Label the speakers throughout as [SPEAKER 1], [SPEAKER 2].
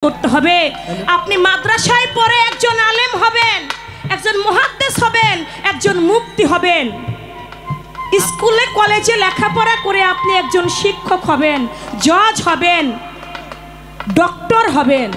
[SPEAKER 1] করতে হবে। আপনি মাদ্রাসায় পড়ে একজন আলেম হবেন, একজন মুহাদ্দিস হবেন, একজন মুফতি হবেন। স্কুলে কলেজে লেখাপড়া করে আপনি একজন শিক্ষক হবেন, জজ হবেন, ডক্টর হবেন,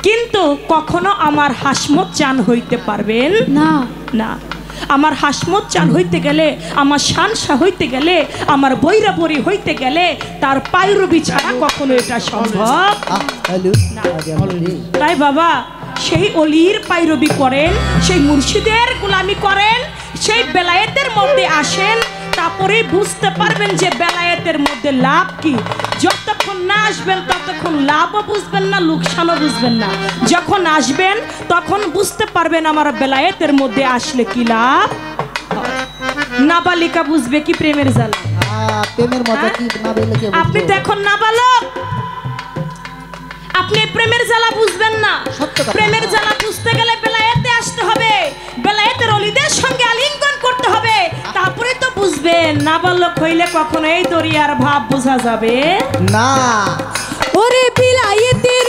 [SPEAKER 1] কিন্তু কখনো আমার হাসমত চান হইতে পারবেন না। না, আমার হাসমত চান হইতে গেলে, আমার শানশা হইতে গেলে, আমার বৈরাবরী হইতে গেলে তার পায়রবি ছাড়া কখনো এটা সম্ভব না। তাই বাবা, সেই অলির পায়রবি করেন, সেই মুর্শিদের গোলামি করেন, সেই বেলায়েতের মধ্যে আসেন, তারপরে বুঝতে পারবেন যে বেলায়েতের মধ্যে লাভ কি। যতক্ষণ না আসবেন ততক্ষণ লাভও বুঝবেন না, লোকসানও বুঝবেন না। যখন আসবেন তখন বুঝতে পারবেন আমার বেলায়েতের মধ্যে আসলে কি লাভ। নাবালিকা বুঝবে কি প্রেমের জ্বালা?
[SPEAKER 2] প্রেমের মজা কি নাবালিকা?
[SPEAKER 1] আপনি তো এখন নাবালক, আপনি প্রেমের জ্বালা বুঝবেন না। প্রেমের জ্বালা বুঝতে গেলে বেলায়েতে আসতে হবে, বেলায়েতের অলিদের সঙ্গে আলিঙ্গন করতে হবে, তারপরে তো বুঝবেন। নাবালক হইলে কখনো এই দরিয়ার ভাব বোঝা যাবে
[SPEAKER 2] না।
[SPEAKER 3] ওরে বিলায়েতের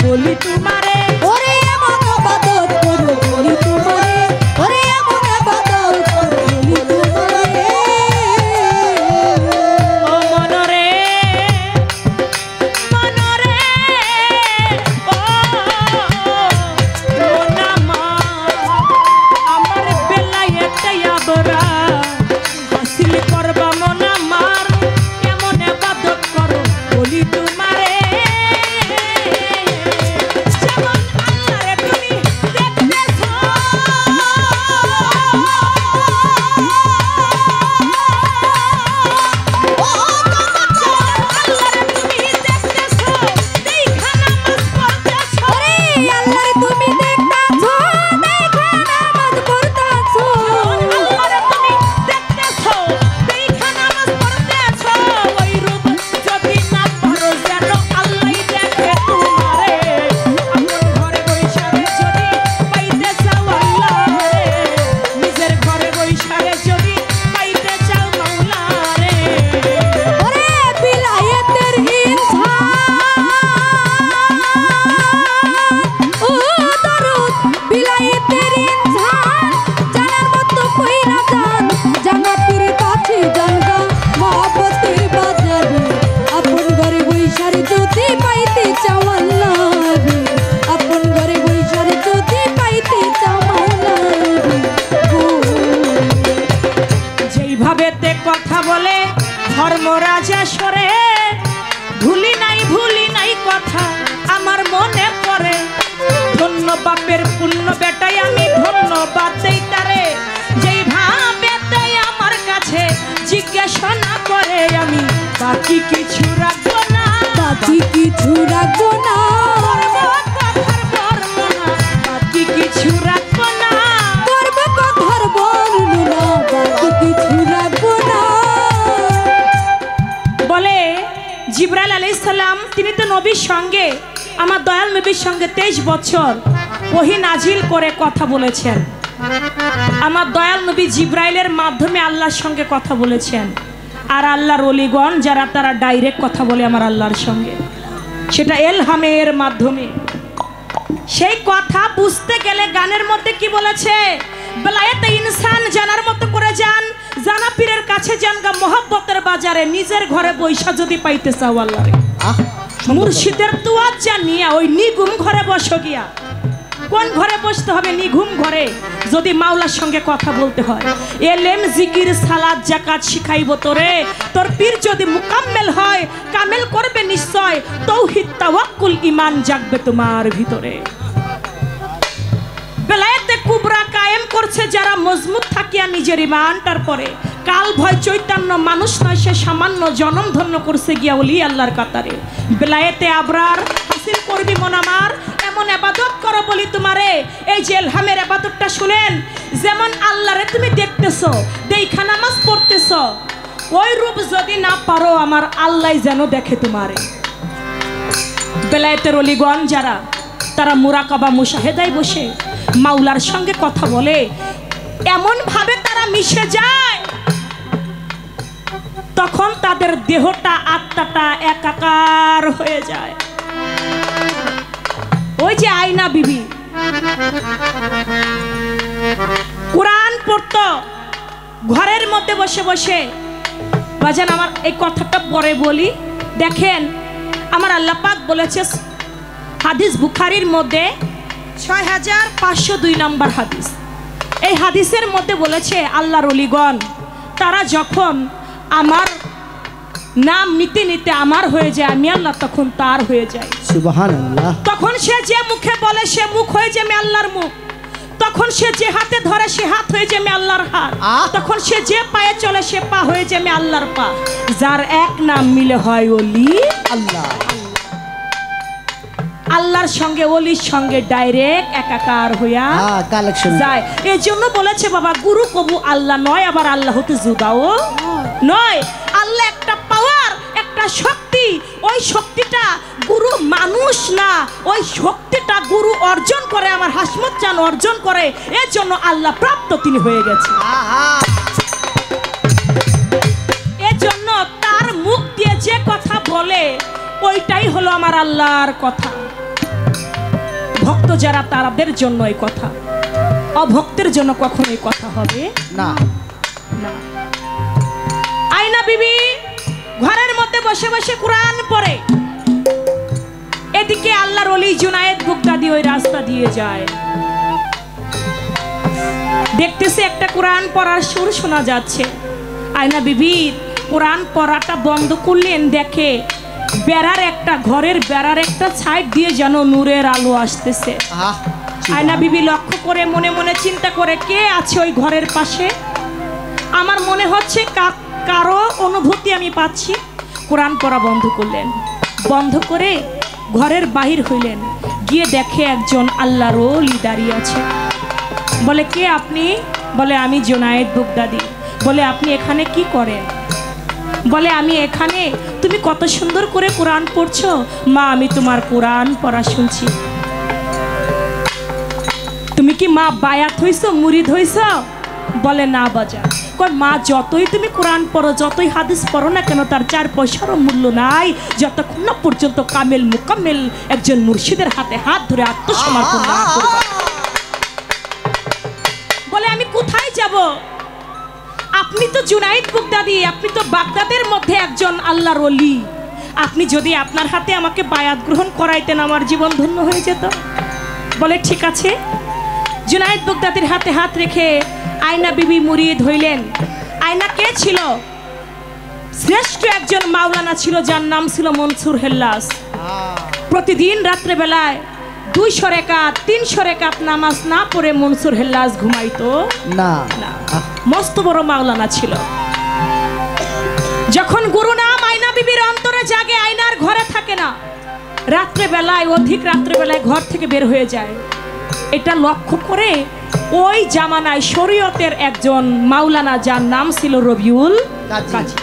[SPEAKER 1] বলি তোমারে,
[SPEAKER 3] ওরে এমন আবাদত করো বলি তোমারে, ওরে এমন আবাদত করো বলি তোমারে।
[SPEAKER 1] ও মনরে মনরে, ও মনামা, আমার বেলায়েতে আবরা হাসিল করবা মনামার, এমন আবাদত করো বলি তোমারে। কথা বলে ধর্মরাজা সরে, ভুলি নাই কথা আমার মনে পড়ে। ধন্য বাপের পুণ্য বেটাই আমি ধন্যবাদ দেই তারে, যেই ভাবে দেয় আমার কাছে জিজ্ঞাসা না করে। আমি বাকি কিছু রাখবো না,
[SPEAKER 3] বাকি কিছু রাখবো না,
[SPEAKER 1] বাকি কিছু রাখবো না,
[SPEAKER 3] করব কথার বর্ণনা, বাকি কিছু রাখবো না।
[SPEAKER 1] বলে জিবরাইল আলাইহিস সালাম, তিনি তো নবীর সঙ্গে, আমার দয়াল নবীর সঙ্গে 23 বছর ওহী নাজিল করে কথা বলেছেন। আমার দয়াল নবী জিবরাইলের মাধ্যমে আল্লাহর সঙ্গে কথা বলেছেন। আর আল্লাহর ওলিগণ যারা, তারা ডাইরেক্ট কথা বলে আমার আল্লাহর সঙ্গে, সেটা এলহামের মাধ্যমে। সেই কথা বুঝতে গেলে গানের মধ্যে কি বলেছে, বেলায়েতে ইনসান জানার মতো করে যান, জানা পীরের কাছে যান গা মোহাব্বতের বাজারে, নিজের ঘরে বৈশা যদি পাইতে চাও আল্লাহরে, মুর্শিদের তোয়াজ জানিয়া ওই নিগুম ঘরে বসো গিয়া। কোন ঘরে বসতে হবে? নিঘুম ঘরে, যদি মাওলার সঙ্গে কথা বলতে হয়। এলেম জিকির সালাত যাকাত শিখাইব তোরে, তোর পীর যদি মুকাম্মেল হয় কামেল করবে নিশ্চয়, তৌহিদ তাওয়াক্কুল ঈমান জাগবে তোমার ভিতরে। বেলায়েতে কুবরা কায়েম করছে যারা মজবুত থাকিয়া নিজের ঈমানটার পরে। কাল ভয় চৈতন্য মানুষ নয়, সে সামান্য জনম ধন্য করছে গিয়া ওলি আল্লাহর কাতারে। বেলায়েতে আবরার হাসিল করবি মন আমার, এমন ইবাদত করো বলি তোমারে। এই যে ইলহামের ইবাদতটা শুনেন, যেমন আল্লাহরে তুমি দেখতেছো, দেখা নামাজ পড়তেছো, ওই রূপ যদি না পারো আমার আল্লাহ যেন দেখে তোমারে। বেলায়েতের অলিগণ যারা, তারা মুরাকাবা মুশাহেদায় বসে মাওলার সঙ্গে কথা বলে, এমন ভাবে তারা মিশে যায়, তখন তাদের দেহটা আত্মাটা একাকার হয়ে যায়। ওই যে আয়না বিবি কোরআন পড়তো ঘরের মধ্যে বসে বসে। বাজান আমার এই কথাটা পরে বলি, দেখেন আমার আল্লাহ পাক বলেছে হাদিস বুখারীর মধ্যে 6502 নম্বর হাদিস। এই হাদিসের মধ্যে বলেছে আল্লাহর ওলিগণ তারা যখন আমার নাম নিতে নিতে আমার হয়ে যায়, আমি আল্লাহ তখন তার হয়ে যায়।
[SPEAKER 2] সুবহানাল্লাহ।
[SPEAKER 1] তখন সে যে মুখে বলে সে মুখ হয়ে যায় আমি আল্লাহর মুখ, তখন সে যে হাতে ধরে সে হাত হয়ে যায় আমি আল্লাহর হাত, তখন সে যে পায়ে চলে সে পা হয়ে যায় আমি আল্লাহর পা। যার এক নাম মিলে হয় ওলি
[SPEAKER 2] আল্লাহ।
[SPEAKER 1] আল্লাহর সঙ্গে ওলির সঙ্গে ডাইরেক্ট একাকার হইয়া
[SPEAKER 2] কালেকশন
[SPEAKER 1] যায়। এই জন্য বলেছে বাবা, গুরু কবু আল্লাহ নয়, আবার আল্লাহ হতে জুদাও নয়। আল্লাহ একটা পাওয়ার, একটা শক্তি, ওই শক্তিটা গুরু মানুষ না, ওই শক্তিটা গুরু অর্জন করে, আমার হাসমত চান অর্জন করে, এর জন্য আল্লাহ প্রাপ্ত তিনি হয়ে গেছে। এর জন্য তার মুখ দিয়ে যে কথা বলে ওইটাই হলো আমার আল্লাহর কথা। ভক্ত যারা তাদের জন্য এই কথা, অভক্তের জন্য কখনো এই কথা হবে
[SPEAKER 2] না।
[SPEAKER 1] আয়না বিবি ঘরের মধ্যে বসে বসে কোরআন পড়ে, এদিকে আল্লাহর ওলি জুনায়েদ বুগদাদি ওই রাস্তা দিয়ে যায়, দেখতেছে একটা কোরআন পড়ার সুর শোনা যাচ্ছে। আয়না বিবি কোরআন পড়াটা বন্ধ করলেন, দেখে বেড়ার একটা ঘরের বেড়ার একটা সাইড দিয়ে যেন নূরের আলো আসতেছে। আয়না বিবি লক্ষ্য করে মনে মনে চিন্তা করে, কে আছে ওই ঘরের পাশে? আমার মনে হচ্ছে কারো অনুভূতি আমি পাচ্ছি। কোরআন পড়া বন্ধ করলেন, বন্ধ করে ঘরের বাহির হইলেন, গিয়ে দেখে একজন আল্লাহর ওলি দাঁড়িয়ে আছে। বলে, কে আপনি? বলে, আমি জুনায়েদ বুগদাদি। বলে, আপনি এখানে কি করেন? বলে, আমি এখানে, তুমি কত সুন্দর করে কোরআন পড়ছো মা, আমি তোমার কোরআন পড়া শুনছি। তুমি কি মা বায়াত হইছো, মুরিদ হইছো? বলে, না বাজার। কয়, মা যতই তুমি কোরআন পড়ো, যতই হাদিস পড়ো না কেন, তার 4 পয়সারও মূল্য নাই যতক্ষণ না পর্যন্ত কামেল মুকাম্মেল একজন মুর্শিদের হাতে হাত ধরে আত্মসমর্পণ না করবে। বলে, আমি কোথায় যাব? আপনি তো জুনায়েদ বুগদাদি, আপনি তো বাগদাদের মধ্যে একজন আল্লাহর ওলি, আপনি যদি আপনার হাতে আমাকে বায়াত গ্রহণ করাইতেন আমার জীবন ধন্য হয়ে যেত। বলে, ঠিক আছে। জুনায়েদ বুগদাদির হাতে হাত রেখে আয়না বিবি মুরিদ হইলেন। আয়না কে ছিল? শ্রেষ্ঠ একজন মাওলানা ছিল, যার নাম ছিল মনসুর হেল্লাস। প্রতিদিন রাত্রে বেলায় 200 রাকাত 300 রাকাত নামাজ না পড়ে মনসুর হেল্লাস ঘুমাইতো
[SPEAKER 2] না।
[SPEAKER 1] মস্ত বড় মাওলানা ছিল। যখন গুরু নাম আয়না বিবির অন্তরে জাগে, আয়নার ঘরে থাকে না, রাত্রে বেলায়, অধিক রাত্রে বেলায় ঘর থেকে বের হয়ে যায়। এটা লক্ষ্য করে ওই জামানায় শরীয়তের একজন মাওলানা, যার নাম ছিল রবিউল কাজী,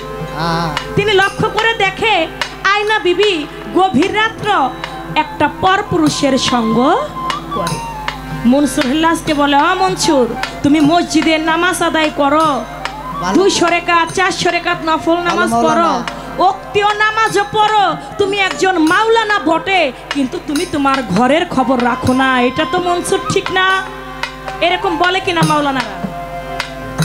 [SPEAKER 1] তিনি লক্ষ্য করে দেখে আয়না বিবি গভীর রাত্র একটা পরপুরুষের সঙ্গ করে। মনসুর হেল্লাসকে বলে, মনসুর, তুমি মসজিদের নামাজ আদায় করো, 200 রাকাত 400 রাকাত নফল নামাজ পড়ো, ওক্তীয় নামাজও পড়ো, তুমি একজন মাওলানা বটে, কিন্তু তুমি তোমার ঘরের খবর রাখো না, এটা তো মনসুর ঠিক না। এরকম বলে কিনা মাওলানারা?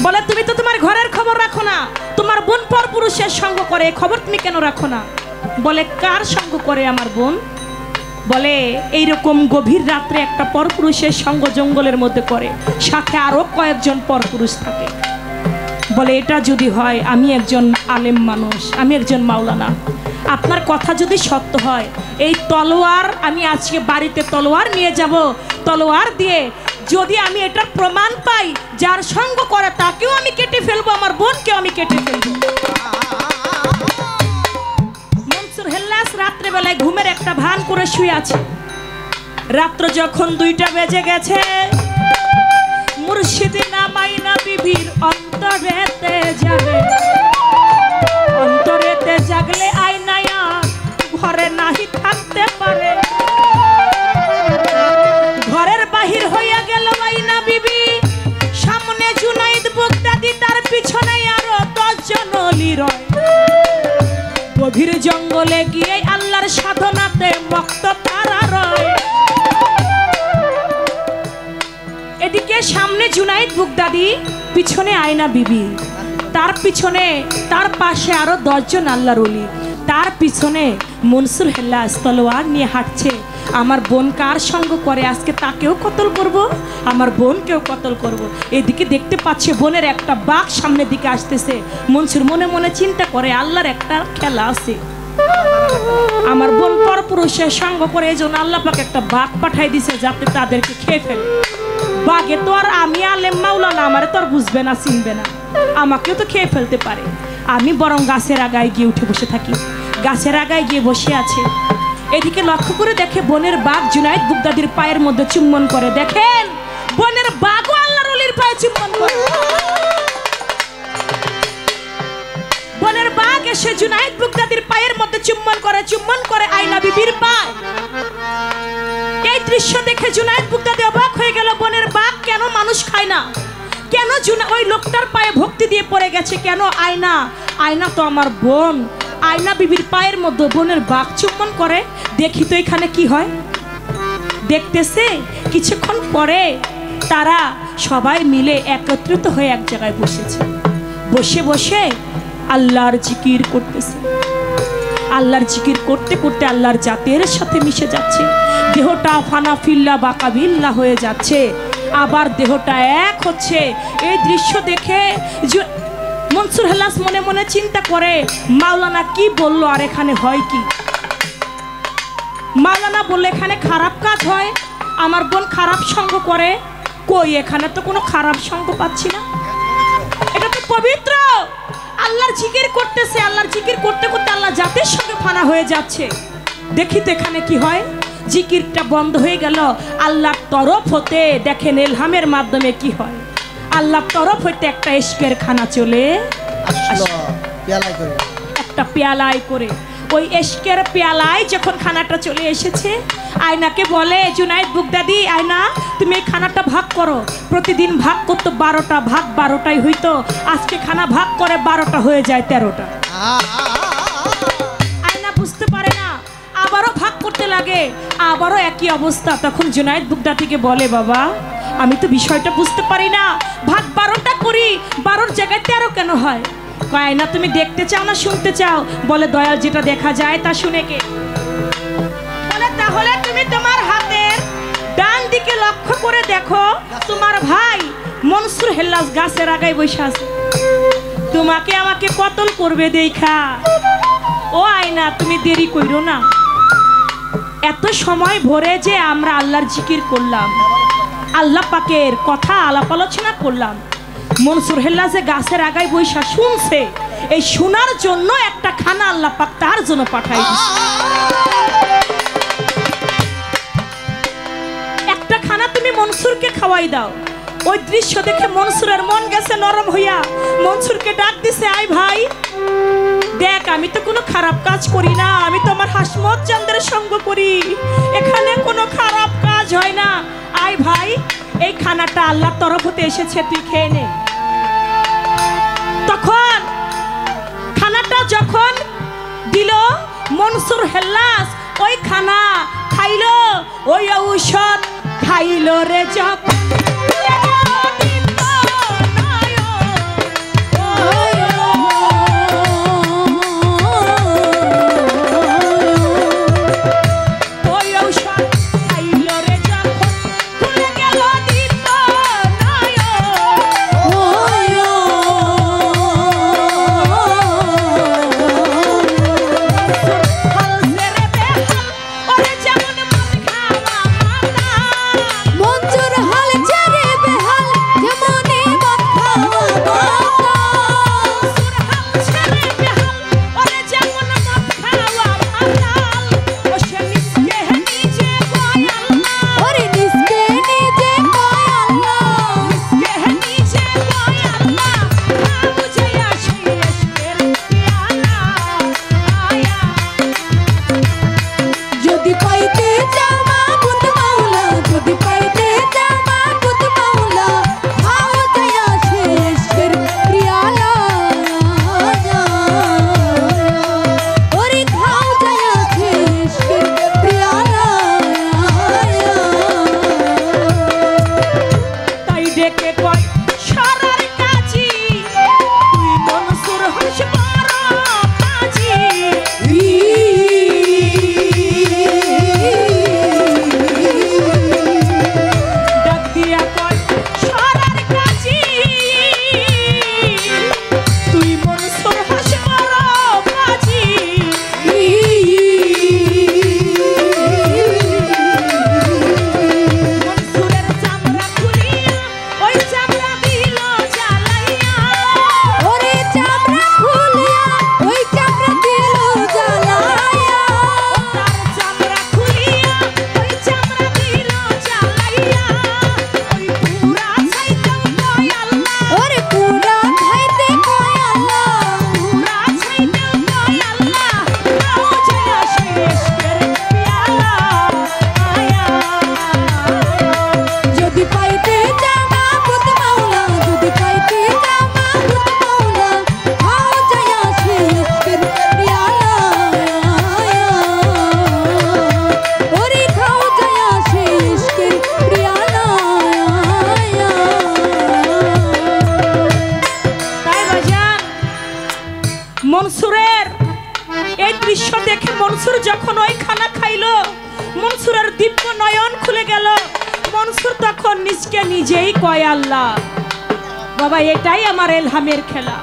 [SPEAKER 1] বলে, তুমি তো তোমার ঘরের খবর রাখো না, তোমার বোন পরপুরুষের সঙ্গ করে, খবর তুমি কেন রাখো না? বলে, কার সঙ্গ করে আমার বোন? বলে, এইরকম গভীর রাত্রে একটা পরপুরুষের সঙ্গ জঙ্গলের মধ্যে করে, সাথে আরো কয়েকজন পরপুরুষ থাকে। বলে, এটা যদি হয়, আমি একজন আলেম মানুষ, আমি একজন মাওলানা, আপনার কথা যদি সত্য হয়, এই তলোয়ার আমি আজকে বাড়িতে তলোয়ার নিয়ে যাব, তলোয়ার দিয়ে যদি আমি এটার প্রমাণ পাই যার সঙ্গ করে তাকেও আমি কেটে ফেলবো, আমার বোনকেও আমি কেটে ফেলবো। মনসুর হেল্লাস হেল্লাস রাত্রে বেলায় ঘুমের একটা ভান করে শুয়ে আছে। রাত্র যখন 2টা বেজে গেছে, মুর্শিদে নামাইনা বিবির অন্তরেতে জাগে। অন্তরেতে জাগলে আয়নায়া ঘরে নাহি থাকতে পারে। ঘরের বাহির হইয়া গেল আয়না বিবি, সামনে জুনাইদ বাগদাদি, তার পিছনে আরো 10 জন অলি রয়। গভীর জঙ্গলে গিয়ে আল্লাহর সাধনাতে মক্ত তারা রয়। এদিকে সামনে জুনাইদ বাগদাদি, পিছনে আয়না বিবি, তার পিছনে তার পাশে আরো 10 জন আল্লাহর ওলি, তার পিছনে মনসুর হেল্লাস তলোয়ার নিয়ে হাঁটছে। আমার বোন কার সঙ্গ করে, আজকে তাকেও কতল করব, আমার বোনকেও কতল করব। এদিকে দেখতে পাচ্ছে বোনের একটা বাঘ সামনের দিকে আসতেছে। মনসুর মনে মনে চিন্তা করে, আল্লাহর একটা খেলা আছে, আমার বোন পরপুরুষের সঙ্গ করে, এই জন্য আল্লাহ পাক একটা বাঘ পাঠাই দিছে যাতে তাদেরকে খেয়ে ফেলে। বাঘে তো আর আমি আলেম মাওলানা, আমারে তো আর বুঝবে না, চিনবে না, আমাকেও তো খেয়ে ফেলতে পারে। আমি বরং গাছের আগায় গিয়ে উঠে বসে থাকি। গাছের আগায় গিয়ে বসে আছে। এদিকে লক্ষ্য করে দেখে বোনের বাঘ জুনাইদ বাগদাদির পায়ের মধ্যে চুম্বন করে। দেখেন বোনের বাঘও আল্লাহর ওলির পায়ে চুম্বন করে। বোনের বাঘ এসে জুনাইদ বাগদাদির পায়ের মধ্যে চুম্বন করে আয়না বিবির পায়। এই দৃশ্য দেখে জুনাইদ বাগদাদি অবাক হয়ে গেল, বোনের বাঘ কেন মানুষ খায় না, কেন ওই লোকটার পায়ে ভক্তি দিয়ে পড়ে গেছে, কেন আয়না, আয়না তো আমার বোন। আয়না বিবির পায়ের মধ্যে বোনের বাঘ চুম্বন করে। দেখি তো এখানে কি হয়। দেখতেছে কিছুক্ষণ পরে তারা সবাই মিলে একত্রিত হয়ে এক জায়গায় বসেছে। বসে বসে আল্লাহর জিকির করতেছে। আল্লাহর জিকির করতে করতে আল্লাহর জাতের সাথে মিশে যাচ্ছে। দেহটা ফানা ফিল্লা বাকাবিল্লা হয়ে যাচ্ছে, আবার দেহটা এক হচ্ছে। এই দৃশ্য দেখে মনসুর হেল্লাস মনে মনে চিন্তা করে, মাওলানা কি বললো আর এখানে হয় কি? মাওলানা বললে এখানে খারাপ কাজ হয়, আমার বোন খারাপ সঙ্গ করে। কই, এখানে তো কোনো খারাপ সঙ্গ পাচ্ছি না, এটা তো পবিত্র। আল্লাহর জিকির করতেছে, আল্লাহর জিকির করতে করতে আল্লাহ জাতের সঙ্গে ফানা হয়ে যাচ্ছে। দেখি তো এখানে কি হয়। জিকিরটা বন্ধ হয়ে গেল। আল্লাহর তরফ হতে দেখেন ইলহামের মাধ্যমে কি হয়। আল্লাহর তরফ হইতে একটা ইশকের খানা চলে আসলো, একটা পেয়ালায় করে। ওই ইশকের পেয়ালায় যখন খানাটা চলে এসেছে, আয়নাকে বলে জুনাইদ বাগদাদি, আয়না তুমি এই খানাটা ভাগ করো। প্রতিদিন ভাগ করতো 12টা, ভাগ 12টাই হইতো, আজকে খানা ভাগ করে 12টা হয়ে যায় 13টা। আয়না বুঝতে পারে না, আবারও ভাগ করতে লাগে, আবারও একই অবস্থা। তখন জুনাইদ বাগদাদিকে বলে, বাবা আমি তো বিষয়টা বুঝতে পারি না, ভাগ 12টা করি, 12র জায়গায় 13 কেন হয়? কয় না তুমি দেখতে চাও না শুনতে চাও? বলে দয়াল যেটা দেখা যায় তা শুনে কে? বলে তাহলে তুমি তোমার হাতের ডান দিকে লক্ষ্য করে দেখো, তোমার ভাই মনসুর হেল্লাস গাছের আগায় বসে আছে, তোমাকে আমাকে কতল করবে দেখা। ও আয়না তুমি দেরি কইরো না, এত সময় ভরে যে আমরা আল্লাহর জিকির করলাম, আল্লাহ পাকের কথা আলাপ আলোচনা করলাম, মনসুর হেল্লাসে গাছের আগায় বৈশা শুনছে, এই শোনার জন্য একটা খানা আল্লাহ পাক তার জন্য পাঠাই দিয়েছে। একটা খানা তুমি মনসুরকে খাওয়াই দাও। ওই দৃশ্য দেখে মনসুরের মন গেছে নরম হইয়া, মনসুরকে ডাক দিছে, আয় ভাই দেখ আমি তো কোনো খারাপ কাজ করি না, আমি তো আমার হাসমত চাঁদের সঙ্গ করি, এখানে কোনো খারাপ কাজ হয় না, আয় ভাই এই খানাটা আল্লাহর তরফ হতে এসেছে, তুই খেয়ে নে। তখন খানাটা যখন দিল মনসুর হেল্লাস, ওই খানা খাইলো, ওই ঔষধ খাইলো রে যখন
[SPEAKER 3] মঞ্জুর হাল যদি পাইতে চাও মাবুদ মাওলা, যদি পাইতে চাও মাবুদ মাওলা, খাও দয়া সে ইশকের পিয়ালা। ওরে খাও দয়া সে ইশকের পিয়ালা।
[SPEAKER 1] তাই ডেকে কয় সারার কাজী, তুই মনসুর হস বড় কাজী। ডাক দিয়া কয় সারার কাজী, তুই মনসুর হস বড় কাজী। মনসুরের চামড়া খুলিয়া ওই চামড়া দিল জ্বালাইয়া।
[SPEAKER 3] ওরে চামড়া খুলিয়া ওই চামড়া দিল জ্বালাইয়া।
[SPEAKER 1] তার চামড়া খুলিয়া ওই চামড়া দিল জ্বালাইয়া। ওই পুরা ছাইতেও কয় আল্লাহ,
[SPEAKER 3] ওরে পুরা খাইতে কয় আল্লাহ,
[SPEAKER 1] পুরা ছাইতেও কয় আল্লাহ, খাও জয়া সে ইশকের পিয়ালা। আয়া
[SPEAKER 3] যদি পাইতে চাও মাবুদ মাওলা, যদি পাইতে চাও মাবুদ মাওলা, খাও জয়া সে ইশকের পিয়ালা। ওরে খাও জয়া সে ইশকের পিয়ালা।
[SPEAKER 1] তাই বাজান, মনসুরের এই দৃশ্য দেখে মনসুর যখন ওই খানা খাইলো, মনসুরের দিব্য নয়ন খুলে গেল। মনসুর তখন নিজকে নিজেই কয় আল্লাহ, বাবা এটাই আমার এলহামের খেলা।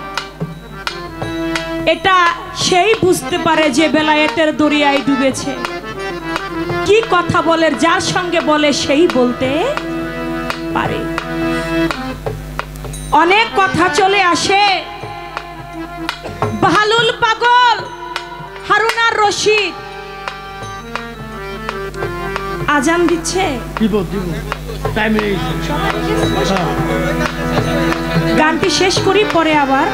[SPEAKER 1] এটা সেই বুঝতে পারে যে বেলায়েতের দরিয়ায় ডুবেছে। কি কথা বলে, যার সঙ্গে বলে সেই বলতে পারে। অনেক কথা চলে আসে। বাহালুল পাগল, হারুন আর রশিদ আজান দিচ্ছে। গানটি শেষ করি, পরে আবার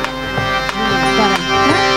[SPEAKER 1] করাই।